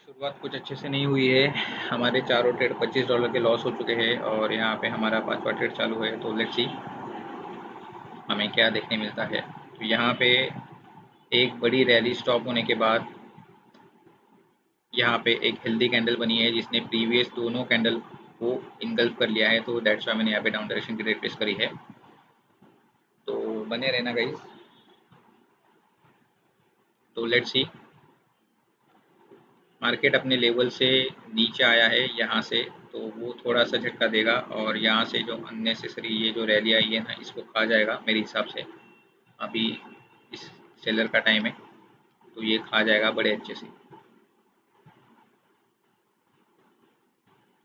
शुरुआत कुछ अच्छे से नहीं हुई है। हमारे चारों ट्रेड $25 के लॉस हो चुके हैं और यहाँ पे हमारा पांचवा ट्रेड चालू है। तो लेट्स सी हमें क्या देखने मिलता है। तो यहाँ पे एक बड़ी रैली स्टॉप होने के बाद यहाँ पे एक हेल्दी कैंडल बनी है जिसने प्रीवियस दोनों कैंडल को इनगल्फ कर लिया है। तो दैट्स वाई मैंने यहाँ पे डाउन डायरेक्शन की ट्रेड प्लेस करी है। तो बने रहना गाइस। तो लेट्स सी मार्केट अपने लेवल से नीचे आया है यहाँ से, तो वो थोड़ा सा झटका देगा और यहाँ से जो अननेसेसरी ये जो रैली आई है ना, इसको खा जाएगा मेरे हिसाब से। अभी इस सेलर का टाइम है, तो ये खा जाएगा बड़े अच्छे से।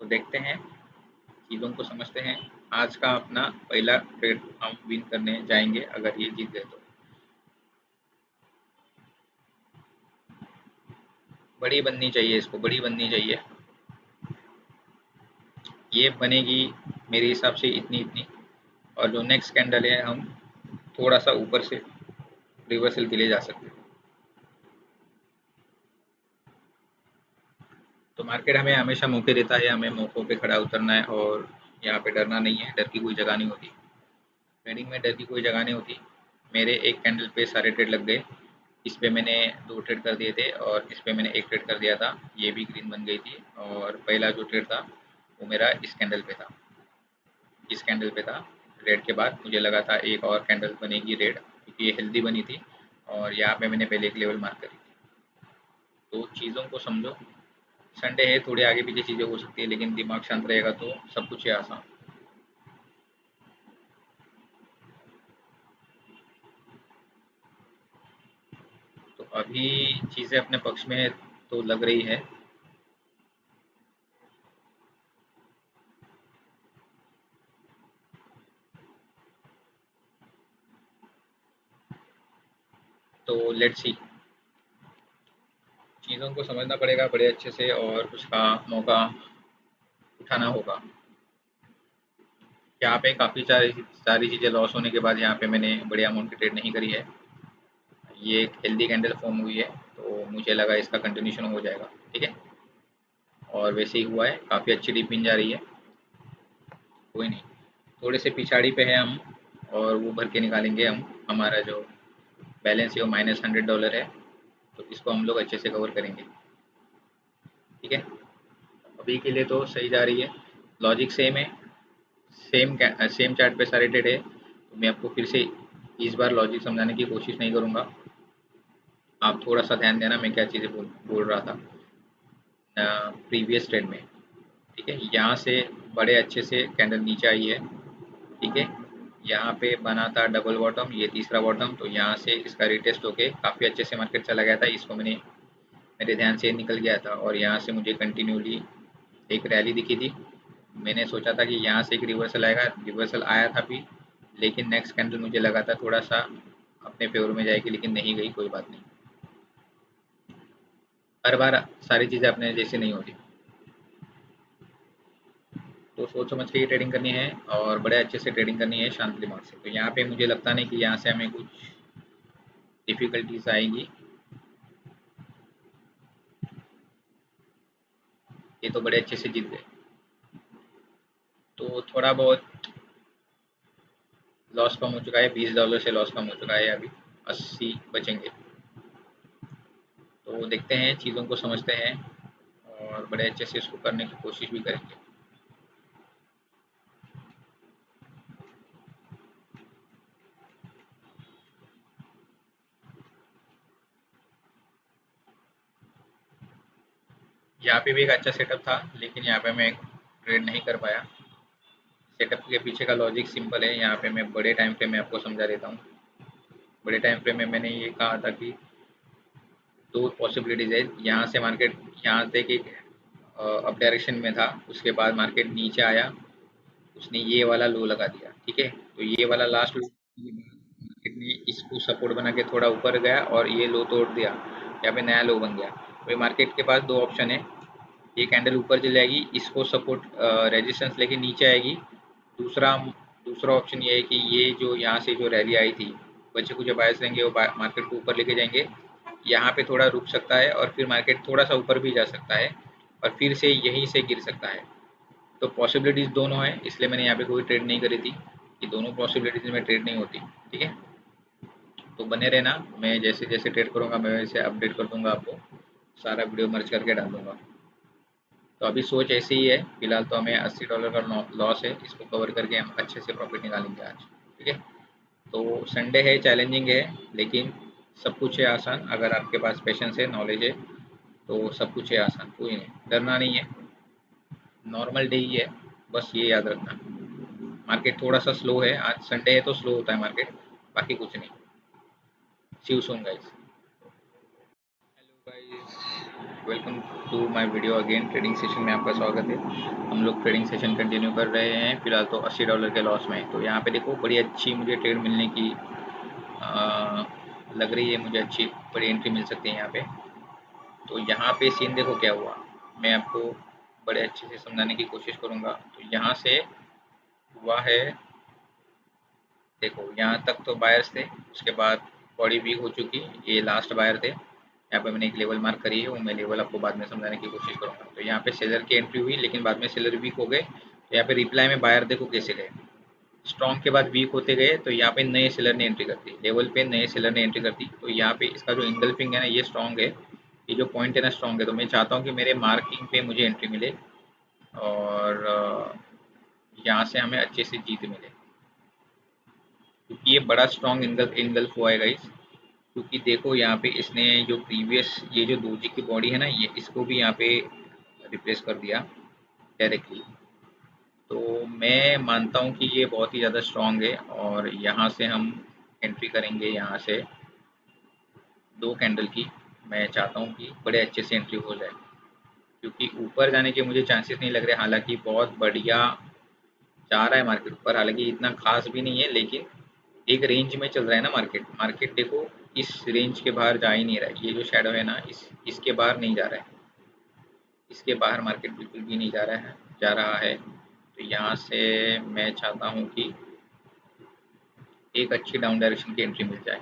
तो देखते हैं, चीज़ों को समझते हैं। आज का अपना पहला ट्रेड हम विन करने जाएंगे अगर ये जीत गए तो। बड़ी बननी चाहिए, इसको बड़ी बननी चाहिए। ये बनेगी मेरे हिसाब से इतनी इतनी, और जो नेक्स्ट कैंडल है हम थोड़ा सा ऊपर से रिवर्सल के लिए जा सकते हैं। तो मार्केट हमें हमेशा मौके देता है, हमें मौक़ों पे खड़ा उतरना है और यहाँ पे डरना नहीं है। डर की कोई जगह नहीं होती, ट्रेडिंग में डर की कोई जगह नहीं होती। मेरे एक कैंडल पे सारे ट्रेड लग गए। इस पे मैंने 2 ट्रेड कर दिए थे और इस पे मैंने 1 ट्रेड कर दिया था। ये भी ग्रीन बन गई थी और पहला जो ट्रेड था वो मेरा इस कैंडल पे था। इस कैंडल पे था। रेड के बाद मुझे लगा था एक और कैंडल बनेगी रेड, क्योंकि ये हेल्दी बनी थी और यहाँ पे मैंने पहले एक लेवल मार्क करी थी। तो चीज़ों को समझो। संडे है, थोड़ी आगे पीछे चीज़ें हो सकती है, लेकिन दिमाग शांत रहेगा तो सब कुछ है आसान। तो अभी चीज़ें अपने पक्ष में तो लग रही है। तो लेट्स सी, चीज़ों को समझना पड़ेगा बड़े अच्छे से और उसका मौका उठाना होगा। यहाँ पे काफ़ी सारी सारी चीज़ें लॉस होने के बाद यहाँ पे मैंने बड़ी अमाउंट की ट्रेड नहीं करी है। ये एक हेल्दी कैंडल फॉर्म हुई है, तो मुझे लगा इसका कंटिन्यूशन हो जाएगा। ठीक है, और वैसे ही हुआ है। काफ़ी अच्छी डीप इन जा रही है। कोई नहीं, थोड़े से पिछाड़ी पे है हम, और वो भर के निकालेंगे हम। हमारा जो बैलेंस है वो -$100 है, तो इसको हम लोग अच्छे से कवर करेंगे। ठीक है, अभी के लिए तो सही जा रही है। लॉजिक सेम है, सेम चार्ट पे सारे ट्रेड है। तो मैं आपको फिर से इस बार लॉजिक समझाने की कोशिश नहीं करूँगा। आप थोड़ा सा ध्यान देना मैं क्या चीज़ें बोल रहा था प्रीवियस ट्रेड में। ठीक है, यहाँ से बड़े अच्छे से कैंडल नीचे आई है। ठीक है, यहाँ पे बना था डबल बॉटम, ये तीसरा बॉटम। तो यहाँ से इसका रिटेस्ट होके काफ़ी अच्छे से मार्केट चला गया था। इसको मेरे ध्यान से निकल गया था और यहाँ से मुझे कंटिन्यूली एक रैली दिखी थी। मैंने सोचा था कि यहाँ से एक रिवर्सल आएगा, रिवर्सल आया था भी, लेकिन नेक्स्ट कैंडल मुझे लगा था थोड़ा सा अपने फेवर में जाएगी, लेकिन नहीं गई। कोई बात नहीं, हर बार सारी चीज़ें अपने जैसे नहीं होती। तो सोच समझ के ही ट्रेडिंग करनी है और बड़े अच्छे से ट्रेडिंग करनी है, शांत दिमाग से। तो यहाँ पे मुझे लगता नहीं कि यहाँ से हमें कुछ डिफ़िकल्टीज आएंगी। ये तो बड़े अच्छे से जीत गए। तो थोड़ा बहुत लॉस कम हो चुका है, $20 से लॉस कम हो चुका है। अभी 80 बचेंगे। तो देखते हैं, चीज़ों को समझते हैं और बड़े अच्छे से इसको करने की कोशिश भी करेंगे। यहाँ पे भी एक अच्छा सेटअप था, लेकिन यहाँ पे मैं ट्रेड नहीं कर पाया। सेटअप के पीछे का लॉजिक सिंपल है। यहाँ पे मैं बड़े टाइम फ्रेम में आपको समझा देता हूँ। बड़े टाइम फ्रेम में मैंने ये कहा था कि दो पॉसिबिलिटीज है। यहाँ से मार्केट यहाँ तक एक अप डायरेक्शन में था, उसके बाद मार्केट नीचे आया, उसने ये वाला लो लगा दिया। ठीक है, तो ये वाला लास्ट लो मार्केट ने इसको सपोर्ट बना के थोड़ा ऊपर गया और ये लो तोड़ दिया, यहाँ पे नया लो बन गया। तो मार्केट के पास दो ऑप्शन है, ये कैंडल ऊपर चली जाएगी, इसको सपोर्ट रेजिस्टेंस लेके नीचे आएगी। दूसरा दूसरा ऑप्शन ये है कि ये जो यहाँ से जो रैली आई थी, बच्चे कुछ बायस रहेंगे, वो मार्केट को ऊपर लेके जाएंगे यहाँ पे थोड़ा रुक सकता है और फिर मार्केट थोड़ा सा ऊपर भी जा सकता है और फिर से यहीं से गिर सकता है। तो पॉसिबिलिटीज़ दोनों है, इसलिए मैंने यहाँ पे कोई ट्रेड नहीं करी थी। ये दोनों पॉसिबिलिटीज़ में ट्रेड नहीं होती। ठीक है, तो बने रहना, मैं जैसे जैसे ट्रेड करूँगा मैं वैसे अपडेट कर दूंगा आपको, सारा वीडियो मर्ज करके डाल दूंगा। तो अभी सोच ऐसे ही है, फिलहाल तो हमें $80 का लॉस है, इसको कवर करके हम अच्छे से प्रॉफिट निकालेंगे आज। ठीक है, तो संडे है, चैलेंजिंग है, लेकिन सब कुछ है आसान अगर आपके पास पेशेंस है, नॉलेज है, तो सब कुछ है आसान, कोई नहीं डरना नहीं है, नॉर्मल डे ही है, बस ये याद रखना। मार्केट थोड़ा सा स्लो है, आज संडे है तो स्लो होता है मार्केट, बाकी कुछ नहीं। See you soon guys. Hello guys, welcome to my video again. Trading session में आपका स्वागत है। हम लोग ट्रेडिंग सेशन कंटिन्यू कर रहे हैं, फिलहाल तो $80 के लॉस में। तो यहाँ पे देखो बड़ी अच्छी मुझे ट्रेड मिलने की लग रही है, मुझे अच्छी बड़ी एंट्री मिल सकती है यहाँ पे। तो यहाँ पे सीन देखो क्या हुआ, मैं आपको बड़े अच्छे से समझाने की कोशिश करूँगा। तो यहाँ से हुआ है, देखो यहाँ तक तो बायर्स थे, उसके बाद बॉडी वीक हो चुकी, ये लास्ट बायर थे। यहाँ पे मैंने एक लेवल मार्क करी है, वो मैं लेवल आपको बाद में समझाने की कोशिश करूँगा। तो यहाँ पे सेलर की एंट्री हुई, लेकिन बाद में सेलर वीक हो गए। तो यहाँ पे रिप्लाई में बायर देखो कैसे गए, स्ट्रॉन्ग के बाद वीक होते गए। तो यहाँ पे नए सेलर ने एंट्री कर दी, लेवल पे नए सेलर ने एंट्री कर दी। तो यहाँ पे इसका जो इंगल्फिंग है ना, ये स्ट्रॉन्ग है, ये जो पॉइंट है ना स्ट्रॉन्ग है। तो मैं चाहता हूँ कि मेरे मार्किंग पे मुझे एंट्री मिले और यहाँ से हमें अच्छे से जीत मिले, क्योंकि ये बड़ा स्ट्रॉन्ग इंगल्फ हुआ है गाइस। क्योंकि देखो यहाँ पे इसने जो प्रीवियस ये जो दोजी की बॉडी है ना, ये इसको भी यहाँ पे रिप्लेस कर दिया डायरेक्टली। तो मैं मानता हूँ कि ये बहुत ही ज़्यादा स्ट्रॉन्ग है और यहाँ से हम एंट्री करेंगे, यहाँ से 2 कैंडल की। मैं चाहता हूँ कि बड़े अच्छे से एंट्री हो जाए, क्योंकि ऊपर जाने के मुझे चांसेस नहीं लग रहे। हालांकि बहुत बढ़िया जा रहा है मार्केट ऊपर, हालांकि इतना खास भी नहीं है, लेकिन एक रेंज में चल रहा है ना मार्केट। मार्केट देखो इस रेंज के बाहर जा ही नहीं रहा है, ये जो शेडो है ना इसके बाहर नहीं जा रहा है, इसके बाहर मार्केट बिल्कुल भी नहीं जा रहा है। तो यहाँ से मैं चाहता हूँ कि एक अच्छी डाउन डायरेक्शन की एंट्री मिल जाए।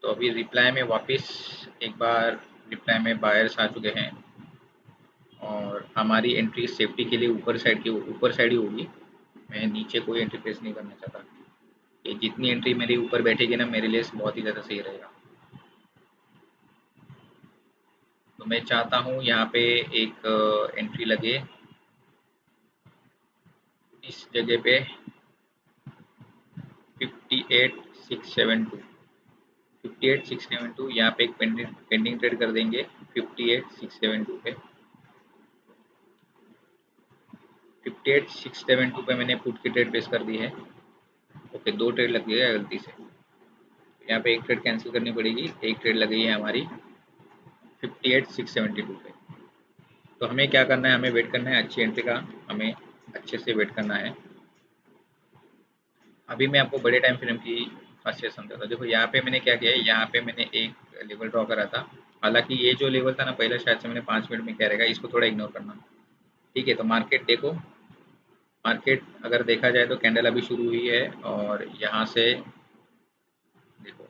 तो अभी रिप्लाई में वापस एक बार रिप्लाई में बायर्स आ चुके हैं और हमारी एंट्री सेफ्टी के लिए ऊपर साइड ही होगी। मैं नीचे कोई एंट्री प्लेस नहीं करना चाहता। ये जितनी एंट्री मेरी ऊपर बैठेगी ना, मेरे लिए बहुत ही ज़्यादा सही रहेगा। तो मैं चाहता हूँ यहाँ पे एक एंट्री लगे इस जगह पे 58,672। 58,672 यहाँ पे एक पेंडिंग ट्रेड कर देंगे 58,672 पे। 58,672 पे मैंने पुट की ट्रेड प्लेस कर दी है। ओके, 2 ट्रेड लग गई है गलती से, यहाँ पे एक ट्रेड कैंसिल करनी पड़ेगी। एक ट्रेड लग गई है हमारी 58,672 पे। तो हमें क्या करना है, हमें वेट करना है अच्छी एंट्री का, हमें अच्छे से वेट करना है। अभी मैं आपको बड़े टाइम फ्रेम की खासियत समझाता हूँ। देखो यहाँ पे मैंने क्या किया है, यहाँ पे मैंने एक लेवल ड्रॉ करा था। हालांकि ये जो लेवल था ना पहले, शायद से मैंने 5 मिनट में क्या रहेगा, इसको थोड़ा इग्नोर करना। ठीक है, तो मार्केट देखो, मार्केट अगर देखा जाए तो कैंडल अभी शुरू हुई है और यहाँ से देखो,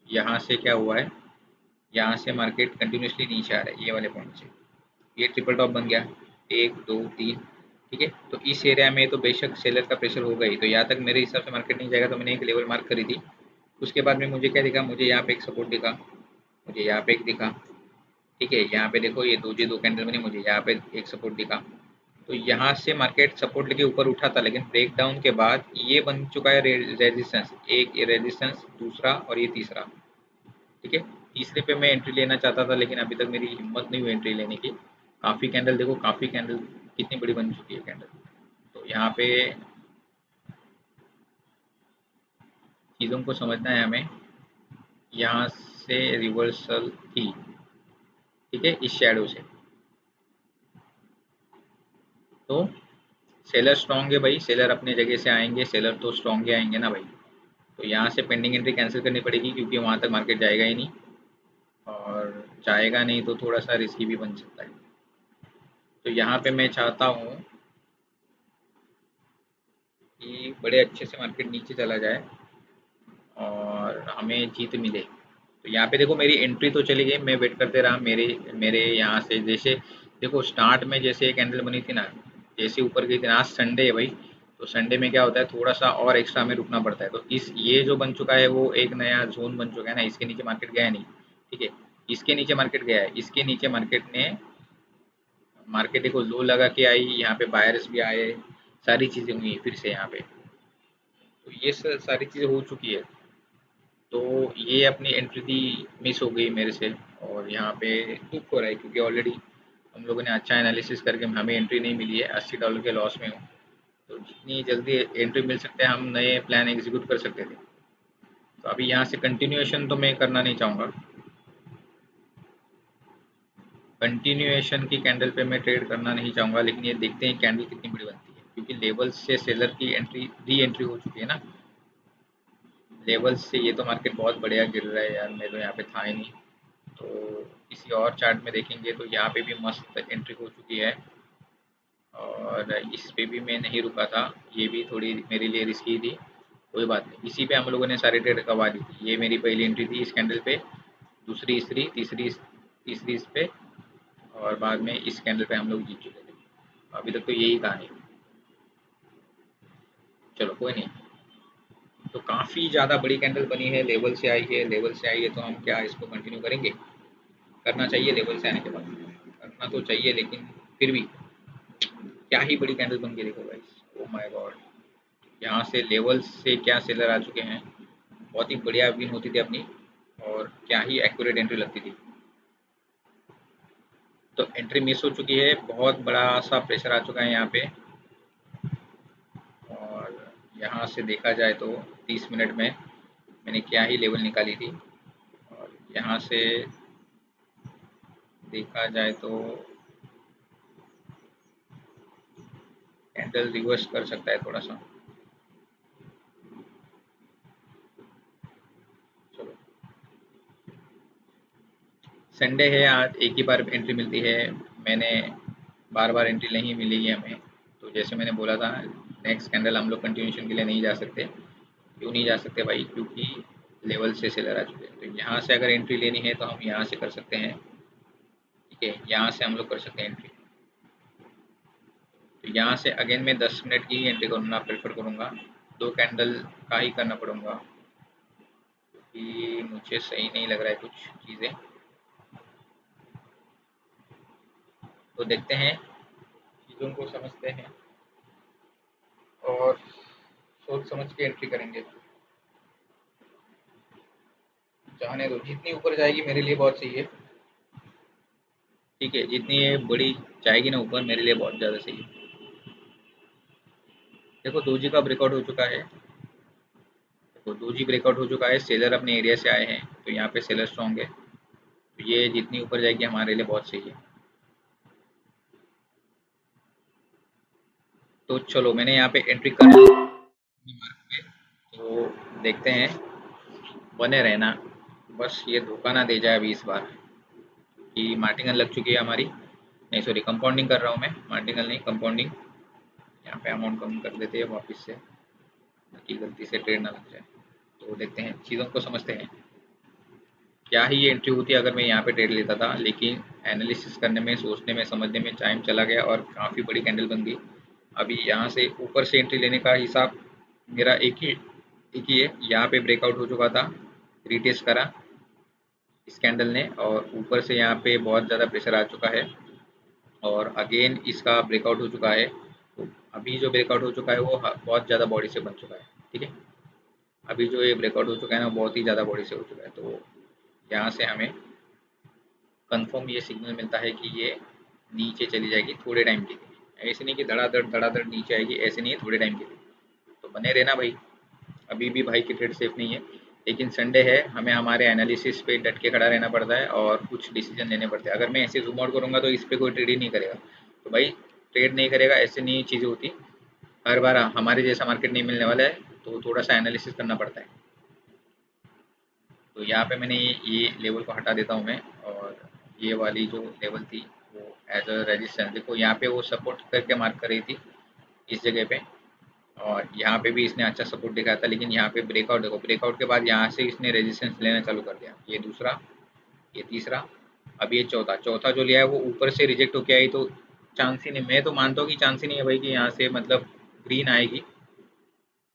यहाँ से क्या हुआ है, यहाँ से मार्केट कंटिन्यूसली नीचे आ रहा है ये वाले पॉइंट से। ये ट्रिपल टॉप बन गया, 1 2 3। ठीक है, तो इस एरिया में तो बेशक सेलर का प्रेशर होगा ही, तो यहाँ तक मेरे हिसाब से मार्केट नहीं जाएगा। तो मैंने एक लेवल मार्क करी थी। उसके बाद में मुझे क्या दिखा, मुझे यहाँ पे एक सपोर्ट दिखा, मुझे यहाँ पे एक दिखा। ठीक है, यहाँ पे देखो ये दो कैंडल बनी, मुझे यहाँ पे एक सपोर्ट दिखा। तो यहाँ से मार्केट सपोर्ट लेके ऊपर उठा था, लेकिन ब्रेक डाउन के बाद ये बन चुका है रेजिस्टेंस। एक ये रेजिस्टेंस, दूसरा और ये तीसरा। ठीक है, तीसरे पे मैं एंट्री लेना चाहता था, लेकिन अभी तक मेरी हिम्मत नहीं हुई एंट्री लेने की। काफ़ी कैंडल देखो, काफ़ी कैंडल कितनी बड़ी बन चुकी है कैंडल। तो यहाँ पे चीज़ों को समझना है हमें। यहाँ से रिवर्सल थी, ठीक है, इस शैडो से। तो सेलर स्ट्रॉन्ग है भाई, सेलर अपने जगह से आएंगे, सेलर तो स्ट्रॉन्ग ही आएंगे ना भाई। तो यहाँ से पेंडिंग एंट्री कैंसिल करनी पड़ेगी, क्योंकि वहाँ तक मार्केट जाएगा ही नहीं, और जाएगा नहीं तो थोड़ा सा रिस्की भी बन सकता है। तो यहाँ पे मैं चाहता हूँ कि बड़े अच्छे से मार्केट नीचे चला जाए और हमें जीत मिले। तो यहाँ पे देखो मेरी एंट्री तो चली गई, मैं वेट करते रहा, मेरे मेरे यहाँ से जैसे देखो स्टार्ट में जैसे एक कैंडल बनी थी ना, जैसे ऊपर गई थी ना, आज संडे है भाई, तो संडे में क्या होता है थोड़ा सा और एक्स्ट्रा में रुकना पड़ता है। तो इस ये जो बन चुका है वो एक नया जोन बन चुका है ना, इसके नीचे मार्केट गया नहीं, ठीक है, इसके नीचे मार्केट गया है, इसके नीचे मार्केट देखो लो लगा के आई, यहाँ पे बायर्स भी आए, सारी चीजें हुई फिर से यहाँ पे। तो ये सारी चीजें हो चुकी है। तो ये अपनी एंट्री थी, मिस हो गई मेरे से, और यहाँ पे दुख हो रहा है क्योंकि ऑलरेडी हम लोगों ने अच्छा एनालिसिस करके हमें एंट्री नहीं मिली है, $80 के लॉस में हूँ। तो जितनी जल्दी एंट्री मिल सकते हैं हम नए प्लान एग्जीक्यूट कर सकते थे। तो अभी यहाँ से कंटिन्यूएशन तो मैं करना नहीं चाहूँगा, कंटिन्यूएशन की कैंडल पे मैं ट्रेड करना नहीं चाहूँगा, लेकिन ये देखते हैं कैंडल कितनी बड़ी बनती है, क्योंकि लेवल्स से सेलर की एंट्री री एंट्री हो चुकी है ना, लेवल्स से ये तो मार्केट बहुत बढ़िया गिर रहा है यार, मैं तो यहाँ पे था ही नहीं। तो किसी और चार्ट में देखेंगे तो यहाँ पे भी मस्त एंट्री हो चुकी है, और इस पे भी मैं नहीं रुका था, ये भी थोड़ी मेरे लिए रिस्की थी, कोई बात नहीं, इसी पे हम लोगों ने सारी ट्रेड करवा दी थी। ये मेरी पहली एंट्री थी इस कैंडल पे, दूसरी इस तीसरी इस पे, और बाद में इस कैंडल पे हम लोग जीत चुके थे। अभी तक तो यही कहानी है। चलो कोई नहीं। तो काफ़ी ज़्यादा बड़ी कैंडल बनी है, लेवल से आई है, लेवल से आई है, तो हम क्या इसको कंटिन्यू करेंगे, करना चाहिए लेवल से आने के बाद, करना तो चाहिए, लेकिन फिर भी क्या ही बड़ी कैंडल बन के देखो गाइस, ओ माय गॉड। यहाँ से लेवल से क्या सेलर आ चुके हैं, बहुत ही बढ़िया विन होती थी अपनी, और क्या ही एक्यूरेट एंट्री लगती थी। तो एंट्री मिस हो चुकी है, बहुत बड़ा सा प्रेशर आ चुका है यहाँ पे, और यहाँ से देखा जाए तो 30 मिनट में मैंने क्या ही लेवल निकाली थी, और यहाँ से देखा जाए तो कैंडल रिवर्स कर सकता है थोड़ा सा। चलो संडे है, आज एक ही बार एंट्री मिलती है, मैंने बार बार एंट्री नहीं मिली है हमें। तो जैसे मैंने बोला था, नेक्स्ट कैंडल हम लोग कंटिन्यूशन के लिए नहीं जा सकते। क्यों नहीं जा सकते भाई, क्योंकि लेवल से सेलर आ चुके हैं। तो यहाँ से अगर एंट्री लेनी है तो हम यहाँ से कर सकते हैं, ठीक है, यहाँ से हम लोग कर सकते हैं एंट्री। तो यहाँ से अगेन मैं 10 मिनट की ही एंट्री करना प्रेफर करूँगा, दो कैंडल का ही करना पड़ूंगा, क्योंकि मुझे सही नहीं लग रहा है कुछ चीज़ें। तो देखते हैं, चीज़ों को समझते हैं, और सोच समझ के एंट्री करेंगे। जाने दो, जितनी ऊपर जाएगी मेरे लिए बहुत सही है, ठीक है, जितनी ये बड़ी जाएगी ना ऊपर मेरे लिए बहुत ज़्यादा सही है। देखो दोजी का ब्रेकआउट हो चुका है, देखो दोजी ब्रेकआउट हो चुका है, सेलर अपने एरिया से आए हैं, तो यहाँ पे सेलर स्ट्रॉन्ग है, तो ये जितनी ऊपर जाएगी हमारे लिए बहुत सही है। तो चलो मैंने यहाँ पे एंट्री कर ली मार्क पे, तो देखते हैं, बने रहना, बस ये धोखा ना दे जाए अभी इस बार, कि मार्टिंगल लग चुकी है हमारी, नहीं सॉरी कंपाउंडिंग कर रहा हूँ मैं, मार्टिंगल नहीं कंपाउंडिंग। यहाँ पे अमाउंट कम कर देते हैं वापस से, ताकि गलती से ट्रेड ना लग जाए। तो देखते हैं, चीज़ों को समझते हैं। क्या ही ये एंट्री होती अगर मैं यहाँ पे ट्रेड लेता था, लेकिन एनालिसिस करने में, सोचने में, समझने में टाइम चला गया, और काफ़ी बड़ी कैंडल बन गई। अभी यहाँ से ऊपर से एंट्री लेने का हिसाब मेरा एक ही है, यहाँ पे ब्रेकआउट हो चुका था, रिटेस्ट करा इस कैंडल ने, और ऊपर से यहाँ पे बहुत ज़्यादा प्रेशर आ चुका है, और अगेन इसका ब्रेकआउट हो चुका है। तो अभी जो ब्रेकआउट हो चुका है वो बहुत ज़्यादा बॉडी से बन चुका है, ठीक है, अभी जो ये ब्रेकआउट हो चुका है ना बहुत ही ज़्यादा बॉडी से हो चुका है। तो यहाँ से हमें कंफर्म ये सिग्नल मिलता है कि ये नीचे चली जाएगी थोड़े टाइम के लिए, ऐसे नहीं कि धड़ाधड़ नीचे आएगी, ऐसे नहीं है, थोड़े टाइम के लिए। तो बने रहना भाई, अभी भी भाई की ट्रेड सेफ नहीं है, लेकिन संडे है, हमें हमारे एनालिसिस पे डट के खड़ा रहना पड़ता है, और कुछ डिसीजन लेने पड़ते हैं। अगर मैं ऐसे जूम आउट करूँगा तो इस पर कोई ट्रेड ही नहीं करेगा, तो भाई ट्रेड नहीं करेगा, ऐसे नहीं चीज़ें होती। हर बार हमारे जैसा मार्केट नहीं मिलने वाला है, तो थोड़ा सा एनालिसिस करना पड़ता है। तो यहाँ पे मैंने ये लेवल को हटा देता हूँ मैं, और ये वाली जो लेवल थी वो एज अ रेजिस्टेंस, देखो यहाँ पे वो सपोर्ट करके मार्क कर रही थी इस जगह पे, और यहाँ पे भी इसने अच्छा सपोर्ट दिखाया था, लेकिन यहाँ पे ब्रेकआउट देखो, ब्रेकआउट के बाद यहाँ से इसने रेजिस्टेंस लेना चालू कर दिया। ये दूसरा, ये तीसरा, अब ये चौथा। चौथा जो लिया है वो ऊपर से रिजेक्ट होके आई, तो चांस ही नहीं। मैं तो मानता हूँ कि चांस ही नहीं है भाई कि यहाँ से मतलब ग्रीन आएगी।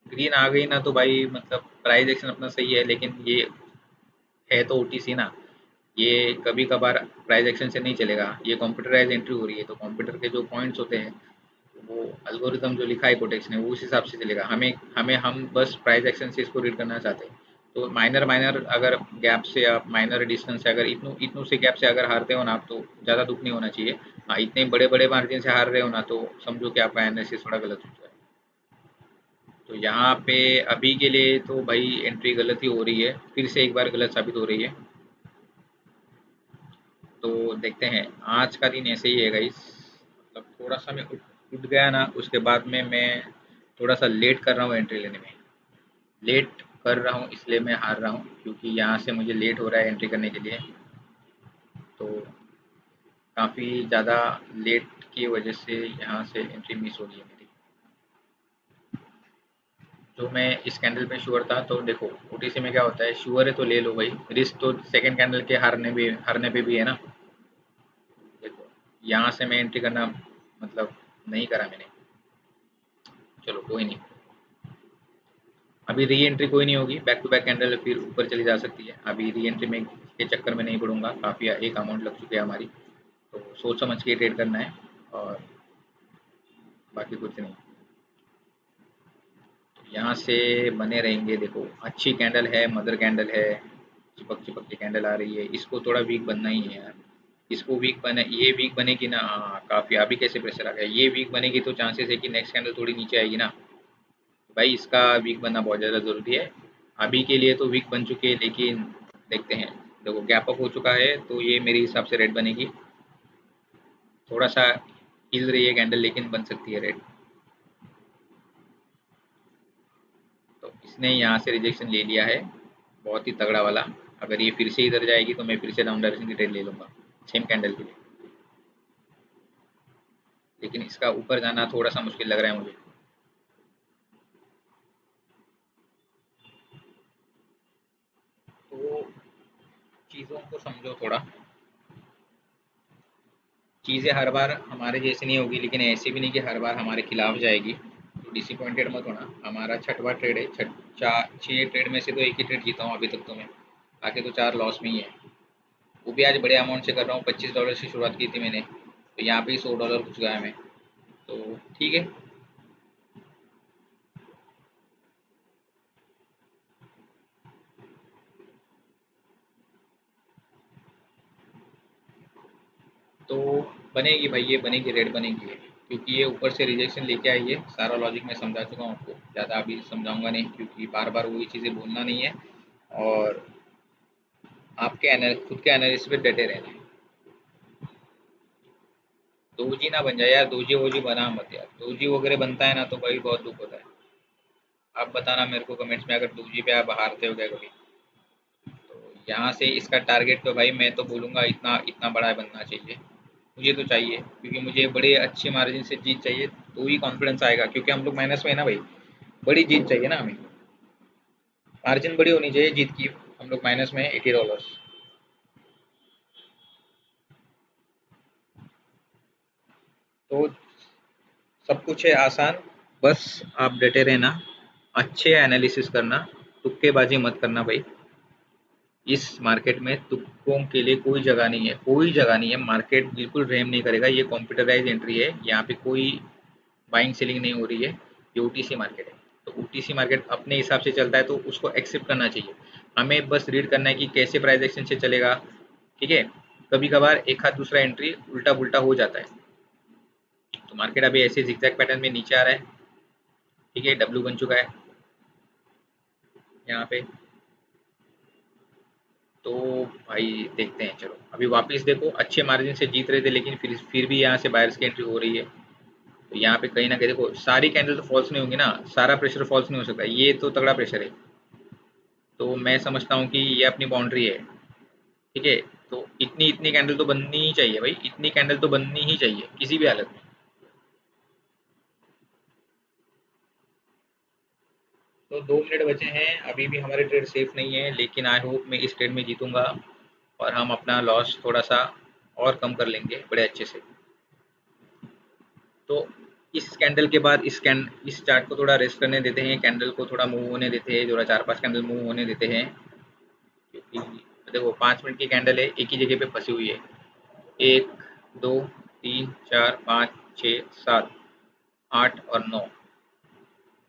ग्रीन आ गई ना तो भाई मतलब प्राइस एक्शन अपना सही है, लेकिन ये है तो ओटीसी ना, ये कभी कभार प्राइस एक्शन से नहीं चलेगा। ये कंप्यूटराइज एंट्री हो रही है, तो कंप्यूटर के जो पॉइंट्स होते हैं, वो अल्गोरिदम जो लिखा है कोटेक्स ने, वो उस हिसाब से चलेगा। हमें हमें हम बस प्राइस एक्शन से इसको रीड करना चाहते हैं। तो माइनर माइनर अगर गैप से आप, माइनर डिस्टेंस से अगर इतनों इतनों से गैप से अगर हारते हो ना आप, तो ज़्यादा दुख नहीं होना चाहिए। हाँ, इतने बड़े बड़े मार्जिन से हार रहे हो ना, तो समझो कि आपका एनालिसिस थोड़ा गलत हो जाए। तो यहाँ पे अभी के लिए तो भाई एंट्री गलत ही हो रही है, फिर से एक बार गलत साबित हो रही है। तो देखते हैं, आज का दिन ऐसे ही है गाइस। मतलब थोड़ा सा मैं उठ गया ना, उसके बाद में मैं थोड़ा सा लेट कर रहा हूँ एंट्री लेने में। लेट कर रहा हूँ इसलिए मैं हार रहा हूँ, क्योंकि यहाँ से मुझे लेट हो रहा है एंट्री करने के लिए। तो काफ़ी ज़्यादा लेट की वजह से यहाँ से एंट्री मिस हो रही है मेरी। जो मैं इस कैंडल पे श्योर था, तो देखो ओटीसी में क्या होता है, श्योर है तो ले लो भाई, रिस्क तो सेकंड कैंडल के हारने पे भी है ना। देखो यहाँ से मैं एंट्री करना मतलब नहीं करा मैंने। चलो कोई नहीं, अभी री एंट्री कोई नहीं होगी, बैक टू बैक कैंडल फिर ऊपर चली जा सकती है। अभी री एंट्री में के चक्कर में नहीं पड़ूंगा, काफ़ी एक अमाउंट लग चुकी है हमारी। तो सोच समझ के ट्रेड करना है, और बाकी कुछ नहीं। तो यहाँ से बने रहेंगे। देखो अच्छी कैंडल है, मदर कैंडल है, चिपक चिपक की कैंडल आ रही है, इसको थोड़ा वीक बनना ही है यार। इसको वीक बने, ये वीक बनेगी ना, हाँ काफ़ी। अभी कैसे प्रेशर आ गया, ये वीक बनेगी तो चांसेस है कि नेक्स्ट कैंडल थोड़ी नीचे आएगी ना। तो भाई इसका वीक बनना बहुत ज़्यादा ज़रूरी है। अभी के लिए तो वीक बन चुकी है, लेकिन देखते हैं। देखो गैप अप हो चुका है, तो ये मेरे हिसाब से रेड बनेगी। थोड़ा सा हिल रही है कैंडल, लेकिन बन सकती है रेड। तो इसने यहाँ से रिजेक्शन ले लिया है, बहुत ही तगड़ा वाला। अगर ये फिर से इधर जाएगी तो मैं फिर से डाउन डायरेक्शन की ट्रेड ले लूँगा, सेम कैंडल के लिए। लेकिन इसका ऊपर जाना थोड़ा सा मुश्किल लग रहा है मुझे। तो चीज़ों को समझो थोड़ा। चीज़ें हर बार हमारे जैसे नहीं होगी, लेकिन ऐसे भी नहीं कि हर बार हमारे खिलाफ जाएगी। तो डिसअपॉइंटेड मत होना। हमारा छठवां ट्रेड है, छः ट्रेड में से तो एक ही ट्रेड जीता हूँ अभी तक तो मैं, बाकी तो चार लॉस में ही है। वो भी आज बड़े अमाउंट से कर रहा हूँ, $25 से शुरुआत की थी मैंने, तो यहाँ पे ही $100 घुस गया मैं। तो ठीक है। तो बनेगी भाई, ये बनेगी, रेड बनेगी ये, क्योंकि ये ऊपर से रिजेक्शन लेके आई है। सारा लॉजिक मैं समझा चुका हूँ आपको, ज़्यादा अभी समझाऊंगा नहीं, क्योंकि बार बार वही चीज़ें बोलना नहीं है। और आपके खुद के एनालिसिस पे डटे रहना है। दोजी ना बन जाए यार, दोजी वोजी बना मत यार। दोजी वगैरह बनता है ना तो भाई बहुत दुख होता है। आप बताना मेरे को कमेंट्स में, अगर दोजी पे आप हारते हो क्या कभी। तो यहाँ से इसका टारगेट तो भाई मैं तो बोलूँगा इतना इतना बड़ा बनना चाहिए। मुझे तो चाहिए, क्योंकि मुझे बड़े अच्छे मार्जिन से जीत चाहिए, तो ही कॉन्फिडेंस आएगा। क्योंकि हम लोग माइनस में है ना भाई, बड़ी जीत चाहिए ना हमें। मार्जिन बड़ी होनी चाहिए जीत की। हम लोग माइनस में है $80। तो सब कुछ है आसान, बस आप डटे रहना, अच्छे एनालिसिस करना, तुक्केबाजी मत करना भाई। इस मार्केट में तुक्कों के लिए कोई जगह नहीं है, कोई जगह नहीं है। मार्केट बिल्कुल रहम नहीं करेगा। ये कंप्यूटराइज एंट्री है, यहाँ पे कोई बाइंग सेलिंग नहीं हो रही है। ये ओटीसी मार्केट है। तो ओटीसी मार्केट अपने हिसाब से चलता है, तो उसको एक्सेप्ट करना चाहिए। हमें बस रीड करना है कि कैसे प्राइस एक्शन से चलेगा। ठीक है, कभी कभार एक हाथ दूसरा एंट्री उल्टा पुल्टा हो जाता है। तो मार्केट अभी ऐसे जिगजैग पैटर्न में नीचे आ रहा है। ठीक है, डब्ल्यू बन चुका है यहाँ पे। तो भाई देखते हैं, चलो अभी वापस देखो, अच्छे मार्जिन से जीत रहे थे, लेकिन फिर भी यहाँ से बायर्स की एंट्री हो रही है। तो यहाँ पे कहीं ना कहीं देखो, सारी कैंडल तो फॉल्स नहीं होंगी ना, सारा प्रेशर फॉल्स नहीं हो सकता, ये तो तगड़ा प्रेशर है। तो मैं समझता हूँ कि ये अपनी बाउंड्री है। ठीक है, तो इतनी इतनी कैंडल तो बननी ही चाहिए भाई, इतनी कैंडल तो बननी ही चाहिए किसी भी हालत में। तो 2 मिनट बचे हैं, अभी भी हमारे ट्रेड सेफ नहीं है, लेकिन आई होप मैं इस ट्रेड में जीतूंगा और हम अपना लॉस थोड़ा सा और कम कर लेंगे बड़े अच्छे से। तो इस कैंडल के बाद इस चार्ट को थोड़ा रेस्ट करने देते हैं, कैंडल को थोड़ा मूव होने देते हैं, थोड़ा 4-5 कैंडल मूव होने देते हैं, क्योंकि देखो 5 मिनट की कैंडल है, एक ही जगह पे फंसी हुई है। 1, 2, 3, 4, 5, 6, 7, 8 और 9,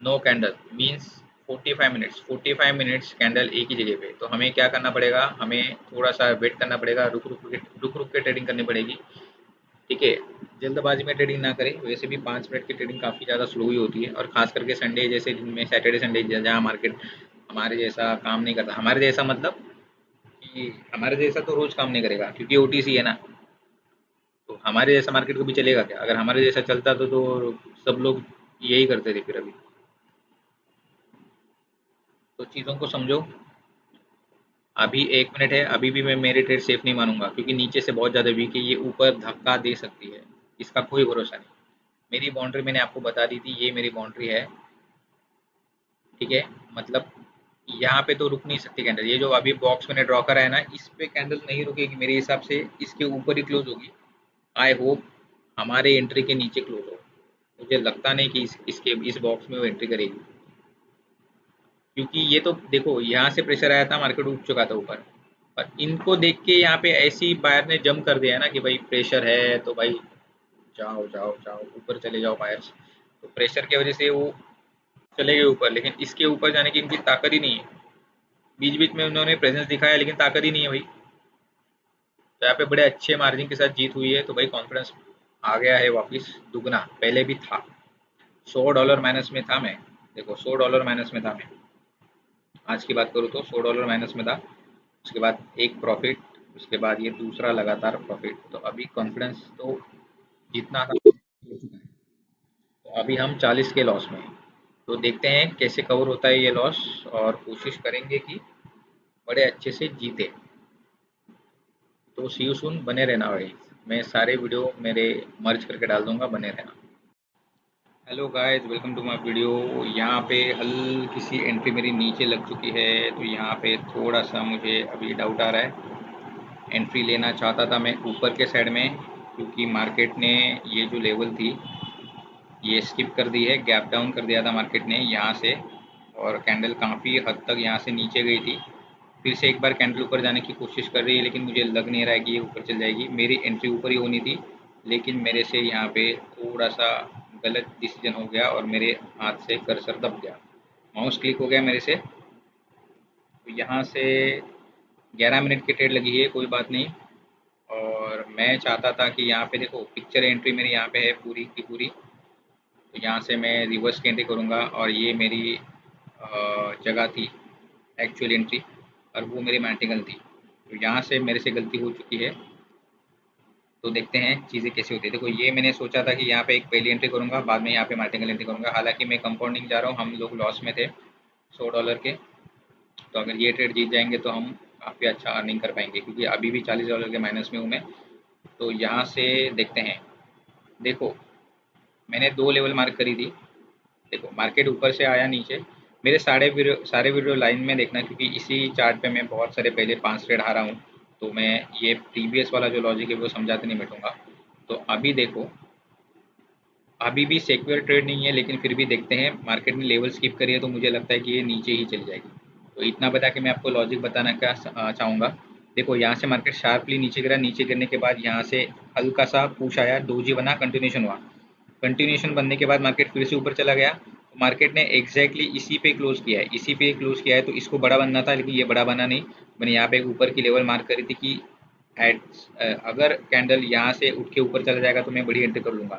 9 candle means 45 minutes, 45 minutes candle एक ही जगह पे। तो हमें क्या करना पड़ेगा, हमें थोड़ा सा वेट करना पड़ेगा, रुक रुक के ट्रेडिंग करनी पड़ेगी। ठीक है, जल्दबाजी में ट्रेडिंग ना करें, वैसे भी 5 मिनट की ट्रेडिंग काफ़ी ज़्यादा स्लो ही होती है, और खास करके संडे जैसे दिन में, सैटरडे संडे जहाँ मार्केट हमारे जैसा काम नहीं करता, हमारे जैसा मतलब कि हमारे जैसा तो रोज काम नहीं करेगा क्योंकि ओटीसी है ना। तो हमारे जैसा मार्केट कभी चलेगा क्या? अगर हमारे जैसा चलता तो सब लोग यही करते थे फिर अभी। तो चीज़ों को समझो। अभी 1 मिनट है, अभी भी मैं मेरे ट्रेड सेफ नहीं मानूंगा क्योंकि नीचे से बहुत ज़्यादा वीक है, ये ऊपर धक्का दे सकती है, इसका कोई भरोसा नहीं। मेरी बाउंड्री मैंने आपको बता दी थी, ये मेरी बाउंड्री है। ठीक है, मतलब यहाँ पे तो रुक नहीं सकती कैंडल, ये जो अभी बॉक्स मैंने ड्रॉ करा है ना, इस पे कैंडल नहीं रुकेगी मेरे हिसाब से, इसके ऊपर ही क्लोज होगी। आई होप हमारे एंट्री के नीचे क्लोज हो। मुझे लगता नहीं कि इसके इस बॉक्स में वो एंट्री करेगी, क्योंकि ये तो देखो यहाँ से प्रेशर आया था, मार्केट उठ चुका था ऊपर, और इनको देख के यहाँ पे ऐसी बायर ने जंप कर दिया ना कि भाई प्रेशर है तो भाई जाओ जाओ जाओ ऊपर चले जाओ बायर्स। तो प्रेशर की वजह से वो चले गए ऊपर, लेकिन इसके ऊपर जाने की इनकी ताकत ही नहीं है। बीच बीच में उन्होंने प्रेजेंस दिखाया लेकिन ताकत ही नहीं है भाई। तो यहाँ पे बड़े अच्छे मार्जिन के साथ जीत हुई है, तो भाई कॉन्फिडेंस आ गया है वापस दुगना, पहले भी था। $100 माइनस में था मैं, देखो $100 माइनस में था मैं, आज की बात करूँ तो $100 माइनस में था। उसके बाद एक प्रॉफिट, उसके बाद ये दूसरा लगातार प्रॉफिट, तो अभी कॉन्फिडेंस तो जितना था हो चुका है। तो अभी हम 40 के लॉस में हैं। तो देखते हैं कैसे कवर होता है ये लॉस, और कोशिश करेंगे कि बड़े अच्छे से जीते। तो सी यू सून, बने रहना भाई। मैं सारे वीडियो मेरे मर्ज करके डाल दूंगा, बने रहना। Hello guys, welcome to my video. यहाँ पे हल्की सी एंट्री मेरी नीचे लग चुकी है, तो यहाँ पे थोड़ा सा मुझे अभी डाउट आ रहा है। एंट्री लेना चाहता था मैं ऊपर के साइड में, क्योंकि मार्केट ने ये जो लेवल थी ये स्किप कर दी है, गैप डाउन कर दिया था मार्केट ने यहाँ से, और कैंडल काफ़ी हद तक यहाँ से नीचे गई थी। फिर से एक बार कैंडल ऊपर जाने की कोशिश कर रही है, लेकिन मुझे लग नहीं रहा है कि ये ऊपर चल जाएगी। मेरी एंट्री ऊपर ही होनी थी, लेकिन मेरे से यहाँ पे थोड़ा सा गलत डिसीजन हो गया और मेरे हाथ से कर्सर दब गया, माउस क्लिक हो गया मेरे से। तो यहाँ से 11 मिनट की ट्रेड लगी है, कोई बात नहीं। और मैं चाहता था कि यहाँ पे देखो पिक्चर एंट्री मेरी यहाँ पे है पूरी की पूरी, तो यहाँ से मैं रिवर्स की एंट्री करूँगा, और ये मेरी जगह थी एक्चुअल एंट्री, और वो मेरी मैंटिकल थी। तो यहाँ से मेरे से गलती हो चुकी है। तो देखते हैं चीज़ें कैसी होती है। देखो ये मैंने सोचा था कि यहाँ पे एक पहली एंट्री करूँगा, बाद में यहाँ पे मार्टिंगल एंट्री करूँगा। हालांकि मैं कंपाउंडिंग जा रहा हूँ, हम लोग लॉस में थे $100 के। तो अगर ये ट्रेड जीत जाएंगे तो हम काफ़ी अच्छा अर्निंग कर पाएंगे, क्योंकि अभी भी $40 के माइनस में हूँ मैं। तो यहाँ से देखते हैं। देखो मैंने 2 लेवल मार्क करी थी। देखो मार्केट ऊपर से आया नीचे, मेरे सारे वीडियो लाइन में देखना, क्योंकि इसी चार्ट पे मैं बहुत सारे पहले 5 ट्रेड हारा हूँ। तो मैं ये प्रीवियस वाला जो लॉजिक है वो समझाते नहीं बैठूंगा। तो अभी देखो, अभी भी सिक्योर ट्रेड नहीं है, लेकिन फिर भी देखते हैं। मार्केट ने लेवल स्किप करी है, तो मुझे लगता है कि ये नीचे ही चली जाएगी। तो इतना बता के मैं आपको लॉजिक बताना क्या चाहूँगा। देखो यहाँ से मार्केट शार्पली नीचे गिरा, नीचे गिरने के बाद यहाँ से हल्का सा पुश आया, डोजी बना, कंटिन्यूशन हुआ। कंटिन्यूशन बनने के बाद मार्केट फिर से ऊपर चला गया। तो मार्केट ने एग्जैक्टली इसी पे क्लोज किया है, इसी पे क्लोज किया है। तो इसको बड़ा बनना था, लेकिन ये बड़ा बना नहीं। मैंने यहाँ पे एक ऊपर की लेवल मार्क करी थी कि एट अगर कैंडल यहाँ से उठ के ऊपर चला जाएगा तो मैं बड़ी एंट्री कर लूँगा।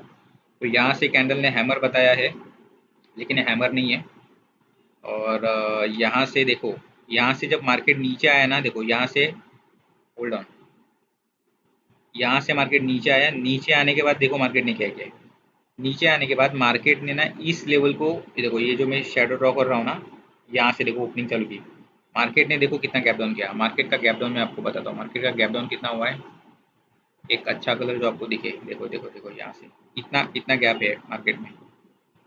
तो यहाँ से कैंडल ने हैमर बताया है, लेकिन हैमर नहीं है। और यहाँ से देखो, यहाँ से जब मार्केट नीचे आया ना, देखो यहाँ से, होल्ड ऑन, यहाँ से मार्केट नीचे आया, नीचे आने के बाद देखो मार्केट ने क्या किया। नीचे आने के बाद मार्केट ने ना इस लेवल को, ये देखो ये जो मैं शेडो ड्रॉ कर रहा हूँ ना, यहाँ से देखो ओपनिंग चालू की। मार्केट ने देखो कितना गैप डाउन किया। मार्केट का गैप डाउन मैं आपको बताता हूँ, मार्केट का गैप डाउन कितना हुआ है। एक अच्छा कलर जो आपको दिखे, देखो देखो देखो, यहाँ से इतना इतना गैप है मार्केट में।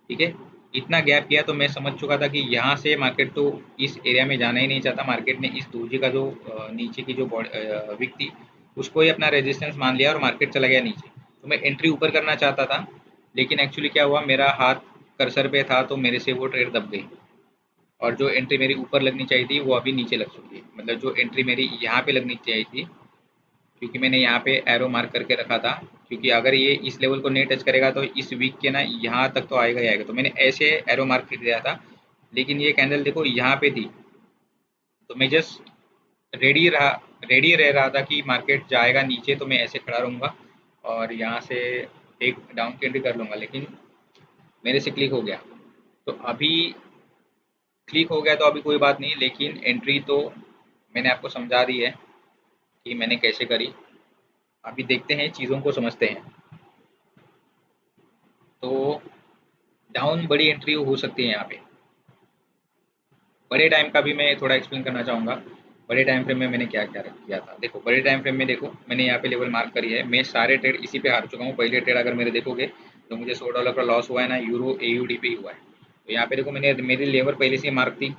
ठीक है, इतना गैप किया तो मैं समझ चुका था कि यहाँ से मार्केट तो इस एरिया में जाना ही नहीं चाहता। मार्केट ने इस दोजी का जो नीचे की जो विक थी उसको ही अपना रेजिस्टेंस मान लिया और मार्केट चला गया नीचे। तो मैं एंट्री ऊपर करना चाहता था, लेकिन एक्चुअली क्या हुआ, मेरा हाथ कर्सर पे था तो मेरे से वो ट्रेड दब गई और जो एंट्री मेरी ऊपर लगनी चाहिए थी वो अभी नीचे लग चुकी है। मतलब जो एंट्री मेरी यहाँ पे लगनी चाहिए थी, क्योंकि मैंने यहाँ पे एरो मार्क करके रखा था, क्योंकि अगर ये इस लेवल को नहीं टच करेगा तो इस वीक के ना यहाँ तक तो आएगा ही आएगा। तो मैंने ऐसे एरो मार्क कर दिया था, लेकिन ये कैंडल देखो यहाँ पे थी, तो मैं जस्ट रेडी रहा रेडी रह रहा था कि मार्केट जाएगा नीचे तो मैं ऐसे खड़ा रहूँगा और यहाँ से एक डाउन की एंट्री कर लूँगा, लेकिन मेरे से क्लिक हो गया। तो अभी क्लिक हो गया तो अभी कोई बात नहीं, लेकिन एंट्री तो मैंने आपको समझा दी है कि मैंने कैसे करी। अभी देखते हैं, चीज़ों को समझते हैं। तो डाउन बड़ी एंट्री हो सकती है यहाँ पे। बड़े टाइम का भी मैं थोड़ा एक्सप्लेन करना चाहूँगा। बड़े टाइम फ्रेम में मैंने क्या क्या किया था। देखो बड़े टाइम फ्रेम में देखो, मैंने यहाँ पे लेवल मार्क करी है। मैं सारे ट्रेड इसी पे हार चुका हूँ। पहले ट्रेड अगर मेरे देखोगे तो मुझे $100 का लॉस हुआ है ना, यूरो AUD पे ही हुआ है। तो यहाँ पे देखो मैंने मेरी लेवल पहले से मार्क थी,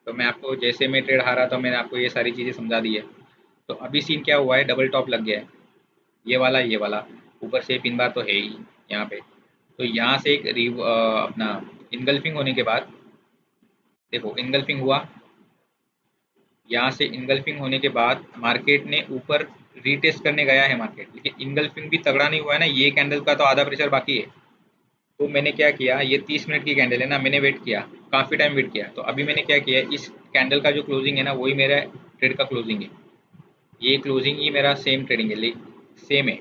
तो मैं आपको जैसे मैं ट्रेड हारा था मैंने आपको ये सारी चीज़ें समझा दी है। तो अभी सीन क्या हुआ है, डबल टॉप लग गया है, ये वाला ऊपर से पिन बार तो है ही यहाँ पे। तो यहाँ से एक अपना इनगल्फिंग होने के बाद, देखो इनगल्फिंग हुआ, यहाँ से इनगल्फिंग होने के बाद मार्केट ने ऊपर रीटेस्ट करने गया है मार्केट, लेकिन इनगल्फिंग भी तगड़ा नहीं हुआ है ना। ये कैंडल का तो आधा प्रेशर बाकी है। तो मैंने क्या किया, ये 30 मिनट की कैंडल है ना, मैंने वेट किया, काफ़ी टाइम वेट किया। तो अभी मैंने क्या किया, इस कैंडल का जो क्लोजिंग है ना वही मेरा ट्रेड का क्लोजिंग है। ये क्लोजिंग ही मेरा सेम ट्रेडिंग है, सेम है,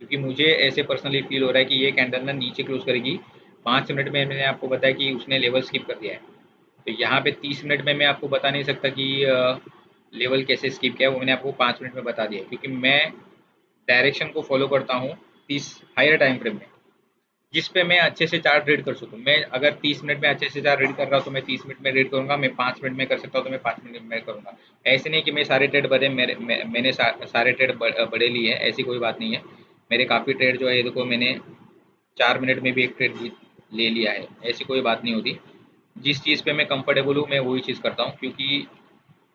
क्योंकि मुझे ऐसे पर्सनली फील हो रहा है कि ये कैंडल ना नीचे क्लोज करेगी। 5 मिनट में मैंने आपको बताया कि उसने लेवल स्किप कर दिया है। तो यहाँ पे 30 मिनट में मैं आपको बता नहीं सकता कि लेवल कैसे स्किप किया है, वो मैंने आपको 5 मिनट में बता दिया, क्योंकि मैं डायरेक्शन को फॉलो करता हूँ 30 हायर टाइम फ्रेम में, जिस पे मैं अच्छे से चार्ट रीड कर सकूँ। मैं अगर 30 मिनट में अच्छे से चार्ट रीड कर रहा हूँ तो मैं 30 मिनट में रीड करूँगा। मैं 5 मिनट में कर सकता हूँ तो मैं 5 मिनट में करूँगा। ऐसे नहीं कि मैं सारे ट्रेड बड़े मैंने सारे ट्रेड बड़े लिए हैं, ऐसी कोई बात नहीं है। मेरे काफ़ी ट्रेड जो है ये देखो, मैंने 4 मिनट में भी एक ट्रेड ले लिया है, ऐसी कोई बात नहीं होती। जिस चीज़ पे मैं कंफर्टेबल हूँ मैं वही चीज़ करता हूँ, क्योंकि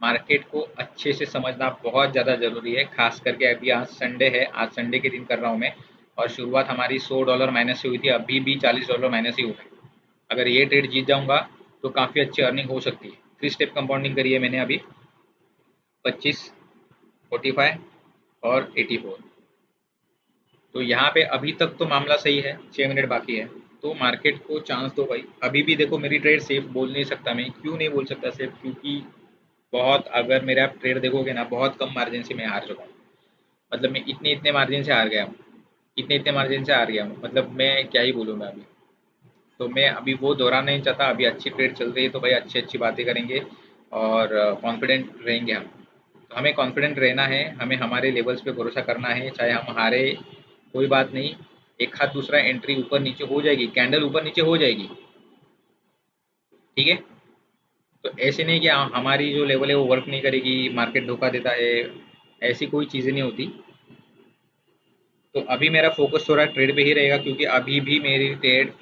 मार्केट को अच्छे से समझना बहुत ज़्यादा ज़रूरी है। खास करके अभी आज संडे है, आज संडे के दिन कर रहा हूँ मैं, और शुरुआत हमारी $100 माइनस से हुई थी, अभी भी $40 माइनस ही हुआ है। अगर ये ट्रेड जीत जाऊंगा तो काफ़ी अच्छी अर्निंग हो सकती है। 3 स्टेप कंपाउंडिंग करी है मैंने अभी, 25, 45 और 84। तो यहाँ पे अभी तक तो मामला सही है, 6 मिनट बाकी है। तो मार्केट को चांस दो भाई। अभी भी देखो मेरी ट्रेड सेफ बोल नहीं सकता मैं, क्यों नहीं बोल सकता सेफ, क्योंकि बहुत, अगर मेरे आप ट्रेड देखोगे ना, बहुत कम मार्जिन से मैं हार चुका हूँ। मतलब मैं इतने इतने मार्जिन से हार गया हूँ, इतने इतने मार्जिन से हार गया हूँ, मतलब मैं क्या ही बोलूँ मैं अभी। तो मैं अभी वो दोहराना नहीं चाहता। अभी अच्छी ट्रेड चल रही है तो भाई अच्छी अच्छी बातें करेंगे और कॉन्फिडेंट रहेंगे हम। तो हमें कॉन्फिडेंट रहना है, हमें हमारे लेवल्स पे भरोसा करना है, चाहे हम हारे कोई बात नहीं। एक हाथ दूसरा एंट्री ऊपर नीचे हो जाएगी, कैंडल ऊपर नीचे हो जाएगी, ठीक है। तो ऐसे नहीं कि हमारी जो लेवल है वो वर्क नहीं करेगी, मार्केट धोखा देता है, ऐसी कोई चीज़ें नहीं होती। तो अभी मेरा फोकस थोड़ा ट्रेड पे ही रहेगा, क्योंकि अभी भी मेरी ट्रेड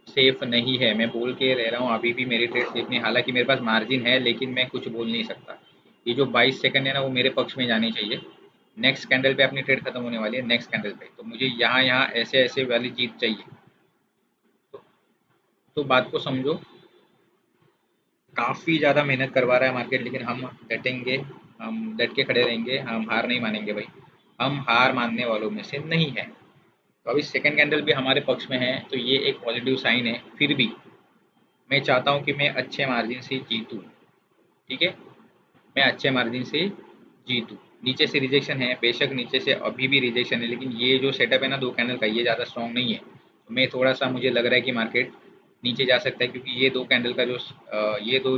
सेफ नहीं है। मैं बोल के रह रहा हूँ, अभी भी मेरी ट्रेड सेफ नहीं। हालांकि मेरे पास मार्जिन है, लेकिन मैं कुछ बोल नहीं सकता। ये जो 22 सेकंड है ना वो मेरे पक्ष में जानी चाहिए। नेक्स्ट कैंडल पे अपनी ट्रेड खत्म होने वाली है, नेक्स्ट कैंडल पे तो मुझे यहाँ यहाँ ऐसे ऐसे वाली जीत चाहिए। तो, तो बात को समझो। काफ़ी ज़्यादा मेहनत करवा रहा है मार्केट, लेकिन हम डटेंगे, हम डट के खड़े रहेंगे, हम हार नहीं मानेंगे भाई। हम हार मानने वालों में से नहीं है। तो अभी सेकंड कैंडल भी हमारे पक्ष में है, तो ये एक पॉजिटिव साइन है। फिर भी मैं चाहता हूँ कि मैं अच्छे मार्जिन से जीतूँ, ठीक है। मैं अच्छे मार्जिन से जीतूँ। नीचे से रिजेक्शन है, बेशक नीचे से अभी भी रिजेक्शन है, लेकिन ये जो सेटअप है ना 2 कैंडल का, ये ज़्यादा स्ट्रॉन्ग नहीं है। तो मैं थोड़ा सा, मुझे लग रहा है कि मार्केट नीचे जा सकता है, क्योंकि ये 2 कैंडल का जो ये दो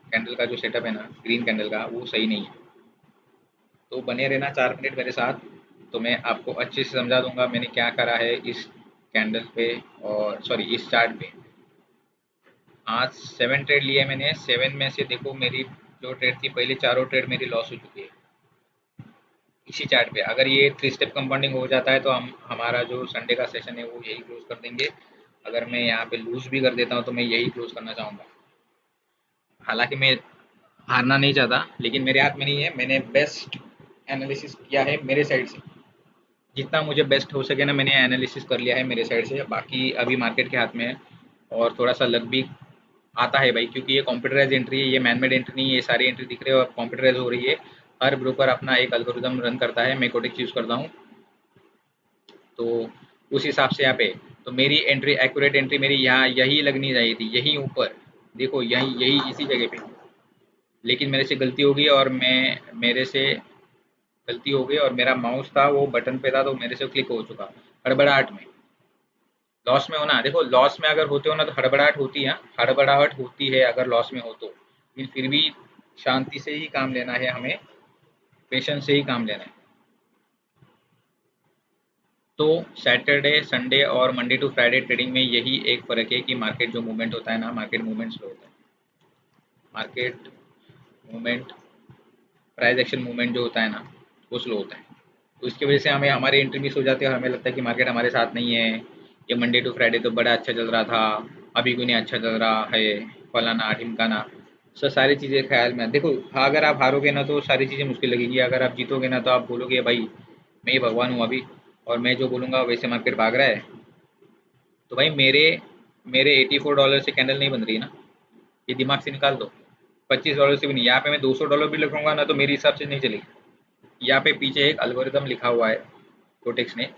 कैंडल का जो सेटअप है ना ग्रीन कैंडल का, वो सही नहीं है। तो बने रहना 4 मिनट मेरे साथ, तो मैं आपको अच्छे से समझा दूंगा मैंने क्या करा है इस कैंडल पे, और सॉरी इस चार्ट पे। आज 7 ट्रेड लिए मैंने, 7 में से देखो मेरी जो ट्रेड थी पहले, चारों ट्रेड मेरी लॉस हो चुकी है इसी चार्ट पे। अगर ये 3 स्टेप कंपाउंडिंग हो जाता है तो हम हमारा जो संडे का सेशन है वो यही क्लोज कर देंगे। अगर मैं यहाँ पे लूज भी कर देता हूँ तो मैं यही क्लोज करना चाहूँगा। हालांकि मैं हारना नहीं चाहता, लेकिन मेरे हाथ में नहीं है। मैंने बेस्ट एनालिसिस किया है मेरे साइड से, जितना मुझे बेस्ट हो सके ना मैंने एनालिसिस कर लिया है मेरे साइड से। बाकी अभी मार्केट के हाथ में है, और थोड़ा सा लक भी आता है भाई, क्योंकि ये कंप्यूटराइज एंट्री है, ये मैनमेड एंट्री नहीं है। ये सारी एंट्री दिख रही है और कंप्यूटराइज हो रही है। हर ब्रोकर अपना एक एल्गोरिदम रन करता है, मैं कोटेक्स यूज़ करता हूँ, तो उस हिसाब से यहाँ पे तो मेरी एंट्री एक्यूरेट एंट्री मेरी यहाँ यही लगनी चाहिए थी, यही ऊपर देखो, यही यही इसी जगह पे। लेकिन मेरे से गलती हो गई, और मैं मेरे से गलती हो गई और मेरा माउस था वो बटन पे था, तो मेरे से क्लिक हो चुका हड़बड़ाहट में। लॉस में होना, देखो लॉस में अगर होते हो ना तो हड़बड़ाहट होती है, हड़बड़ाहट होती है अगर लॉस में हो तो, लेकिन फिर भी शांति से ही काम लेना है हमें, पेशेंस से ही काम लेना है। तो सैटरडे संडे और मंडे टू फ्राइडे ट्रेडिंग में यही एक फ़र्क है कि मार्केट जो मूवमेंट होता है ना, मार्केट मूवमेंट स्लो होता है। Market movement, price action movement जो होता है ना, वो स्लो होता है। तो इसकी वजह से हमें हमारी एंट्री मिस हो जाती है और हमें लगता है कि मार्केट हमारे साथ नहीं है। ये मंडे टू फ्राइडे तो बड़ा अच्छा चल रहा था, अभी क्यों नहीं अच्छा चल रहा है, फलाना ढिमकाना। सर सारी चीज़ें ख्याल में देखो। हाँ, अगर आप हारोगे ना तो सारी चीज़ें मुश्किल लगेगी, अगर आप जीतोगे ना तो आप बोलोगे भाई मैं ही भगवान हूँ अभी, और मैं जो बोलूँगा वैसे मार्केट भाग रहा है। तो भाई मेरे मेरे $84 से कैंडल नहीं बन रही ना, ये दिमाग से निकाल दो। $25 से भी नहीं, यहाँ पे मैं $200 भी लगाऊंगा ना तो मेरे हिसाब से नहीं चलेगी। यहाँ पे पीछे एक अल्गोरिदम लिखा हुआ है कोटेक्स ने,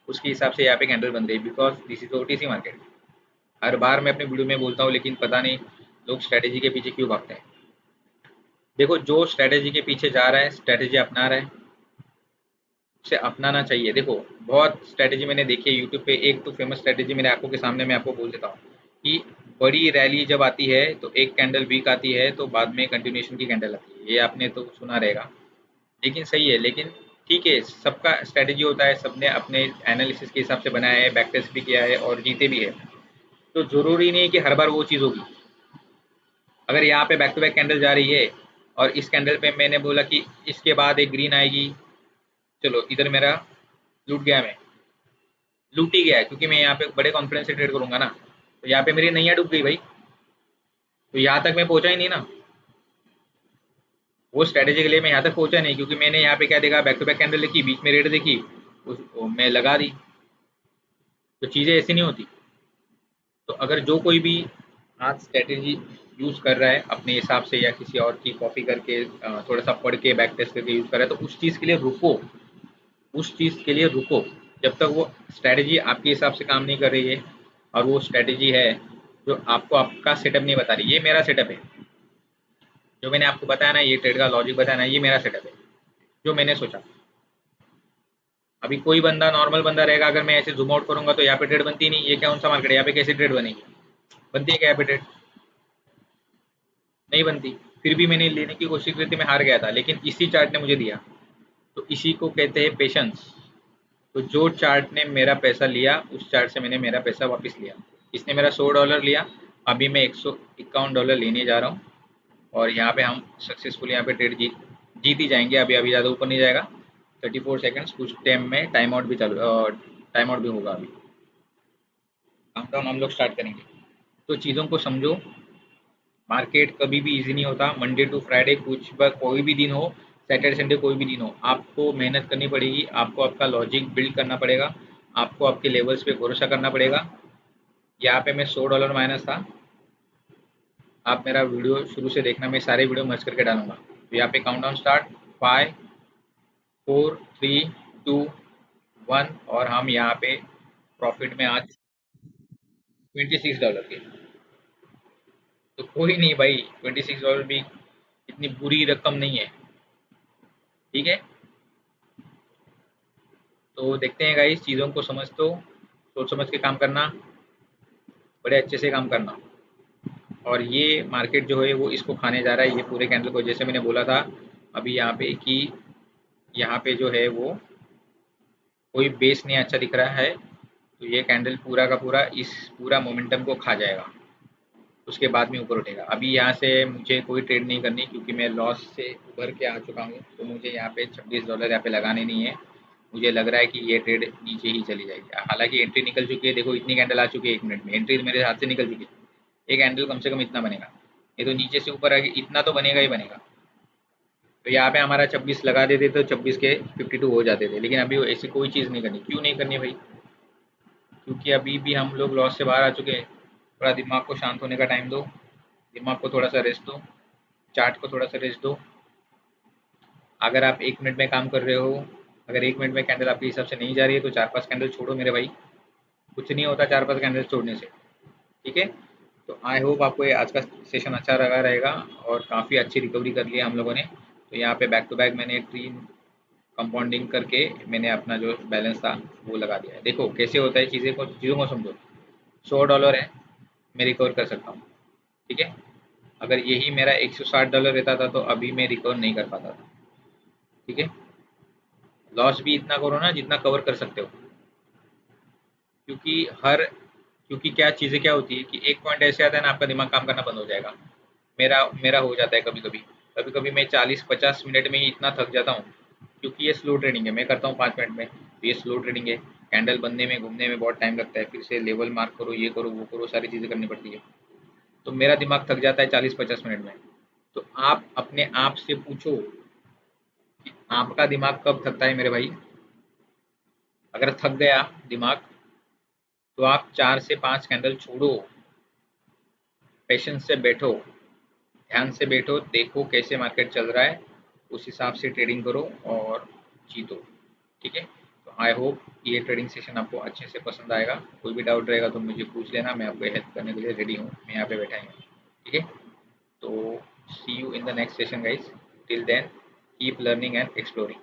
उसके हिसाब से यहाँ पे कैंडल बन रही है, because this is OTC market. हर बार मैं अपने वीडियो में बोलता हूँ, लेकिन पता नहीं लोग स्ट्रैटेजी के पीछे क्यों भागते हैं। देखो जो स्ट्रैटेजी के पीछे जा रहा है, स्ट्रैटेजी अपना रहा है, उसे अपनाना चाहिए। देखो बहुत स्ट्रैटेजी मैंने देखी है यूट्यूब पे, एक तो फेमस स्ट्रैटेजी मेरे आंखों के सामने मैं आपको बोल देता हूँ कि बड़ी रैली जब आती है तो एक कैंडल वीक आती है तो बाद में कंटिन्यूशन की कैंडल आती है, ये आपने तो सुना रहेगा। लेकिन सही है, लेकिन ठीक है, सबका स्ट्रैटेजी होता है, सबने अपने एनालिसिस के हिसाब से बनाया है, बैक टेस्ट भी किया है और जीते भी है। तो ज़रूरी नहीं है कि हर बार वो चीज़ होगी। अगर यहाँ पे बैक टू बैक कैंडल जा रही है और इस कैंडल पे मैंने बोला कि इसके बाद एक ग्रीन आएगी, चलो इधर मेरा लूट गया, मैं लूट ही गया, क्योंकि मैं यहाँ पे बड़े कॉन्फिडेंस से ट्रेड करूंगा ना। तो यहाँ पे मेरी नैया डूब गई भाई, तो यहाँ तक मैं पहुंचा ही नहीं ना। वो स्ट्रैटेजी के लिए मैं यहाँ तक पहुंचा नहीं, क्योंकि मैंने यहाँ पे क्या देखा, बैक टू बैक कैंडल देखी, बीच में रेड देखी, मैं लगा दी। तो चीज़ें ऐसी नहीं होती। तो अगर जो कोई भी आज स्ट्रेटेजी यूज़ कर रहा है अपने हिसाब से, या किसी और की कॉपी करके थोड़ा सा पढ़ के बैक टेस्ट करके यूज़ कर रहा है, तो उस चीज़ के लिए रुको, उस चीज़ के लिए रुको। जब तक वो स्ट्रेटेजी आपके हिसाब से काम नहीं कर रही है, और वो स्ट्रेटेजी है जो आपको आपका सेटअप नहीं बता रही, ये मेरा सेटअप है, जो मैंने आपको बताया ना, ये ट्रेड का लॉजिक बताया ना, ये मेरा सेटअप है, जो मैंने सोचा। अभी कोई बंदा नॉर्मल बंदा रहेगा, अगर मैं ऐसे जूम आउट करूंगा तो यहाँ पे ट्रेड बनती नहीं, ये कौन सा मार्केट है, यहाँ पे कैसे ट्रेड बनेगी? बनती है क्या यहाँ पे ट्रेड? नहीं बनती। फिर भी मैंने लेने की कोशिश की थी, मैं हार गया था, लेकिन इसी चार्ट ने मुझे दिया। तो इसी को कहते हैं पेशेंस। तो जो चार्ट ने मेरा पैसा लिया, उस चार्ट से मैंने मेरा पैसा वापस लिया। इसने मेरा $100 लिया, अभी मैं $151 लेने जा रहा हूँ, और यहाँ पे हम सक्सेसफुल यहाँ पे ट्रेड जीत ही जाएंगे। अभी अभी ज़्यादा ऊपर नहीं जाएगा। 34 सेकेंड्स, कुछ टाइम में टाइम आउट भी चालू, टाइम आउट भी होगा अभी। काउंटडाउन हम लोग स्टार्ट करेंगे। तो चीज़ों को समझो, मार्केट कभी भी इजी नहीं होता। मंडे टू फ्राइडे कुछ कोई भी दिन हो, सैटरडे संडे कोई भी दिन हो, आपको मेहनत करनी पड़ेगी, आपको आपका लॉजिक बिल्ड करना पड़ेगा, आपको आपके लेवल्स पे भरोसा करना पड़ेगा। यहाँ पे मैं $100 माइनस था। आप मेरा वीडियो शुरू से देखना, मैं सारे वीडियो मर्ज करके डालूंगा। तो यहाँ पे काउंटडाउन स्टार्ट, 5 4 3 2 1, और हम यहाँ पे प्रॉफिट में आज $26 के। तो कोई नहीं भाई, $26 भी इतनी बुरी रकम नहीं है, ठीक है। तो देखते हैं गाइस, चीज़ों को समझ तो सोच समझ के काम करना, बड़े अच्छे से काम करना। और ये मार्केट जो है वो इसको खाने जा रहा है, ये पूरे कैंडल को, जैसे मैंने बोला था अभी यहाँ पे कि यहाँ पे जो है वो कोई बेस नहीं अच्छा दिख रहा है, तो ये कैंडल पूरा का पूरा इस पूरा मोमेंटम को खा जाएगा, उसके बाद में ऊपर उठेगा। अभी यहाँ से मुझे कोई ट्रेड नहीं करनी, क्योंकि मैं लॉस से उभर के आ चुका हूँ, तो मुझे यहाँ पे $26 यहाँ पे लगाने नहीं है। मुझे लग रहा है कि ये ट्रेड नीचे ही चली जाएगी। हालांकि एंट्री निकल चुकी है, देखो इतनी कैंडल आ चुकी है 1 मिनट में, एंट्री मेरे हाथ से निकल चुकी है। एक कैंडल कम से कम इतना बनेगा, ये तो नीचे से ऊपर आगे इतना तो बनेगा ही बनेगा। तो यहाँ पे हमारा 26 लगा देते तो 26 के 52 हो जाते थे, लेकिन अभी ऐसी कोई चीज़ नहीं करनी। क्यों नहीं करनी भाई? क्योंकि अभी भी हम लोग लॉस से बाहर आ चुके हैं। थोड़ा दिमाग को शांत होने का टाइम दो, दिमाग को थोड़ा सा रेस्ट दो, चार्ट को थोड़ा सा रेस्ट दो। अगर आप 1 मिनट में काम कर रहे हो, अगर 1 मिनट में कैंडल आपके हिसाब से नहीं जा रही है तो 4-5 कैंडल छोड़ो मेरे भाई, कुछ नहीं होता 4-5 कैंडल छोड़ने से। ठीक है, तो आई होप आपको ये आज का सेशन अच्छा लगा रहेगा और काफ़ी अच्छी रिकवरी कर लिया हम लोगों ने। तो यहाँ पे बैक टू बैक मैंने 3 कंपाउंडिंग करके मैंने अपना जो बैलेंस था वो लगा दिया है। देखो कैसे होता है, चीज़ों को समझो। $100 है, मैं रिकवर कर सकता हूँ। ठीक है, अगर यही मेरा $160 रहता था तो अभी मैं रिकवर नहीं कर पाता था। ठीक है, लॉस भी इतना करो ना जितना कवर कर सकते हो। क्योंकि हर क्योंकि क्या चीज़ें क्या होती है कि एक पॉइंट ऐसे आता है ना, आपका दिमाग काम करना बंद हो जाएगा। मेरा मेरा हो जाता है कभी कभी। कभी कभी मैं 40-50 मिनट में ही इतना थक जाता हूँ, क्योंकि ये स्लो ट्रेडिंग है। मैं करता हूँ 5 मिनट में, तो ये स्लो ट्रेडिंग है। कैंडल बनने में घूमने में बहुत टाइम लगता है, फिर से लेवल मार्क करो, ये करो वो करो, सारी चीज़ें करनी पड़ती है। तो मेरा दिमाग थक जाता है 40-50 मिनट में। तो आप अपने आप से पूछो कि आपका दिमाग कब थकता है मेरे भाई। अगर थक गया दिमाग तो आप 4 से 5 कैंडल छोड़ो, पेशेंस से बैठो, ध्यान से बैठो, देखो कैसे मार्केट चल रहा है, उस हिसाब से ट्रेडिंग करो और जीतो। ठीक है, तो आई होप ये ट्रेडिंग सेशन आपको अच्छे से पसंद आएगा। कोई भी डाउट रहेगा तो मुझे पूछ लेना, मैं आपको हेल्प करने के लिए रेडी हूँ, मैं यहाँ पे बैठा ही हूँ। ठीक है, तो see you in the next session guys. Till then keep learning and exploring.